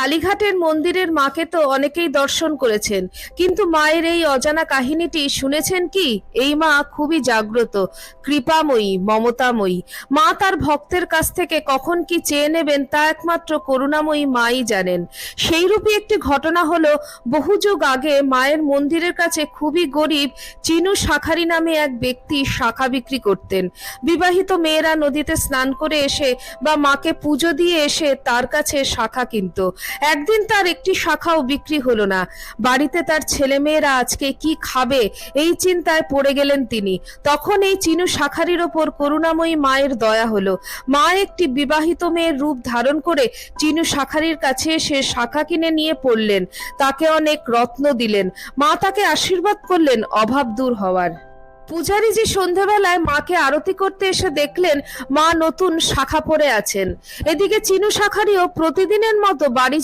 কালীঘাটের মন্দিরের মাকে তো অনেকেই দর্শন করেছেন, কিন্তু মায়ের এই অজানা কাহিনীটি শুনেছেন কি? এই মা খুবই জাগ্রত, কৃপাময়ী, মমতাময়ী। মা তার ভক্তের কাছ থেকে কখন কি চেয়ে নেবেন তা একমাত্র করুণাময়ী মাই জানেন। সেইরূপই একটি ঘটনা হলো, বহু যুগ আগে মায়ের মন্দিরের কাছে খুবই গরিব চিনু শাখারি নামে এক ব্যক্তি শাখা বিক্রি করতেন। বিবাহিত মেয়েরা নদীতে স্নান করে এসে বা মাকে পুজো দিয়ে এসে তার কাছে শাখা কিনত। একদিন তার একটি শাখাও বিক্রি হলো না। বাড়িতে তার ছেলেমেয়েরা আজকে কি খাবে এই চিন্তায় পড়ে গেলেন তিনি। তখন এই চিনু শাখারির ওপর করুণাময়ী মায়ের দয়া হলো। মা একটি বিবাহিত মেয়ের রূপ ধারণ করে চিনু শাখারির কাছে এসে শাখা কিনে নিয়ে পড়লেন। তাকে অনেক রত্ন দিলেন। মা তাকে আশীর্বাদ করলেন অভাব দূর হওয়ার। পূজারীজি সন্ধ্যাবেলায় মাকে আরতি করতে এসে দেখলেন মা নতুন শাখা পরে আছেন। এদিকে চিনু শাখারিও প্রতিদিনের মতো বাড়ি